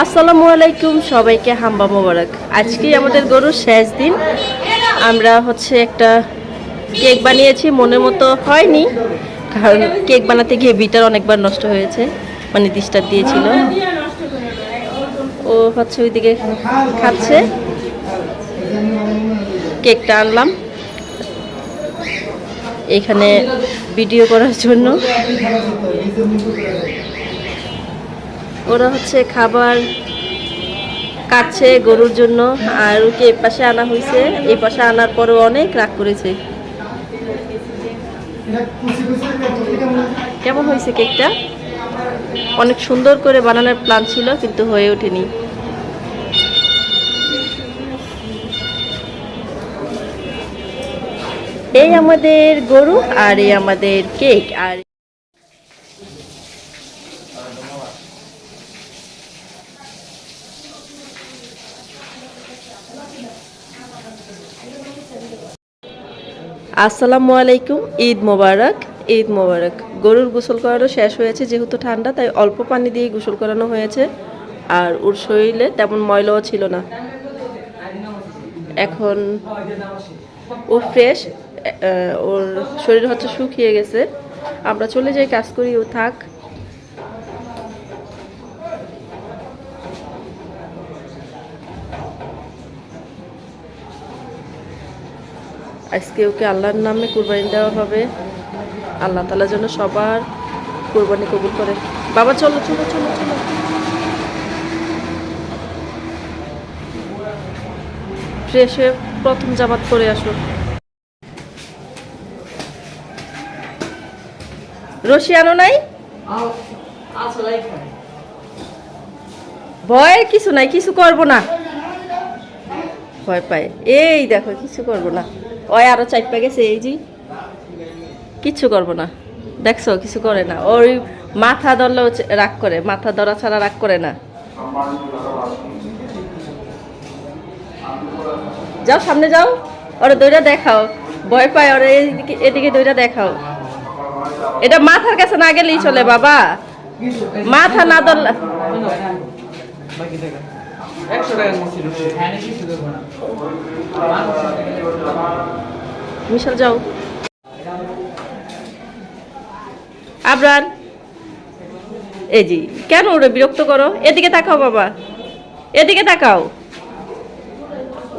আসসালামু আলাইকুম, সবাইকে হাম্বা মোবারক। আজকে আমাদের গরুর শেষ দিন। আমরা একটা কেক বানিয়েছি, মনের মতো হয়নি, কারণ কেক বানাতে গিয়ে বিটার অনেকবার নষ্ট হয়েছে, মানে ডিস্টার্ব দিয়েছিল। ও ওইদিকে খাচ্ছে। কেকটা আনলাম এখানে ভিডিও করার জন্য। ওরা খাবার কাটছে গরুর জন্য, আর ওকে এই পাশে আনা হয়েছে। এই পাশে আনার পরেও অনেক রাগ করেছে। কেমন হয়েছে কেকটা? অনেক সুন্দর করে বানানোর প্ল্যান ছিল, কিন্তু হয়ে ওঠেনি। এই আমাদের গরু আর এই আমাদের কেক। আর আসসালামু আলাইকুম, ঈদ মোবারক। ঈদ মোবারক। গরুর গোসল করানো শেষ হয়েছে, যেহেতু ঠান্ডা তাই অল্প পানি দিয়ে গোসল করানো হয়েছে। আর ওর শরীরে তেমন ময়লাও ছিল না, এখন ও ফ্রেশ। ওর শরীর শুকিয়ে গেছে। আমরা চলে যাই, কাজ করি, ও থাক। আজকে ওকে আল্লাহর নামে কুরবানি দেওয়া হবে। আল্লাহ তাআলা যেন সবার কুরবানি কবুল করে। বাবা চলো চলো চলো চলো, ফ্রেশ হয়ে প্রথম জামাত করে আসো। রশি আনো নাই? ভয় কিছু নাই, কিছু করবো না, ভয় পায়। এই দেখো, কিছু করবো না। ওই আরো চাইপা গেছে, এই যে কিচ্ছু করবো না। দেখছো, কিছু করে না। ওই মাথা ধরলেও রাগ করে, মাথা ধরা ছাড়া রাগ করে না। যাও সামনে যাও, ওরা দইটা দেখাও। ভয় পায় ওরা, এদিকে দইটা দেখাও। এটা মাথার কাছে না গেলেই চলে বাবা, মাথা না ধরলে। মিশাল যাও। আবরার, এই জি, কেন ওরে বিরক্ত করো? এদিকে তাকাও বাবা, এদিকে তাকাও।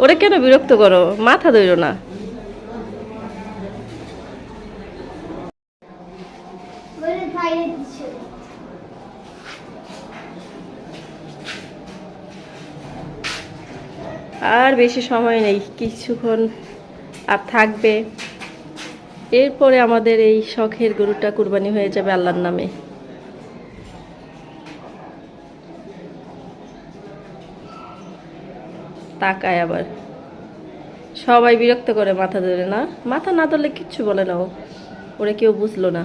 ওরে কেন বিরক্ত করো? মাথা ধরো না। আর বেশি সময় নেই, কিছুক্ষণ আর থাকবে। এরপরে আমাদের এই শখের গরুটা কুরবানি হয়ে যাবে আল্লাহর নামে। তাকায় আবার, সবাই বিরক্ত করে মাথা ধরে না। মাথা না ধরলে কিচ্ছু বলে না, ওরা কেউ বুঝলো না।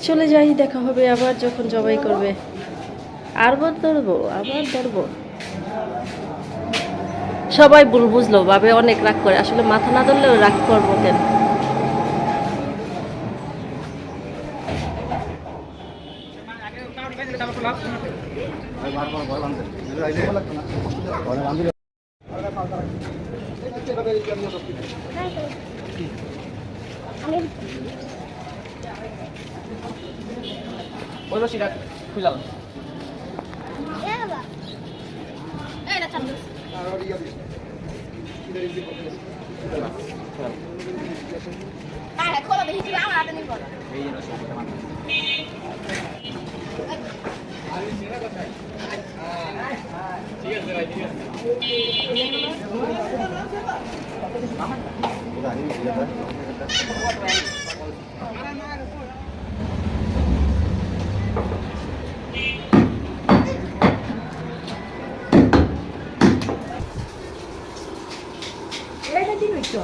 চলে যাই, দেখা হবে আবার যখন জবাই করবে। আবার ধরবো, আবার ধরবো। সবাই ভুল বুঝলো, ভাবে অনেক রাগ করে। আসলে মাথা না ধরলেও রাগ করবো কেন? এটা কি হইতো?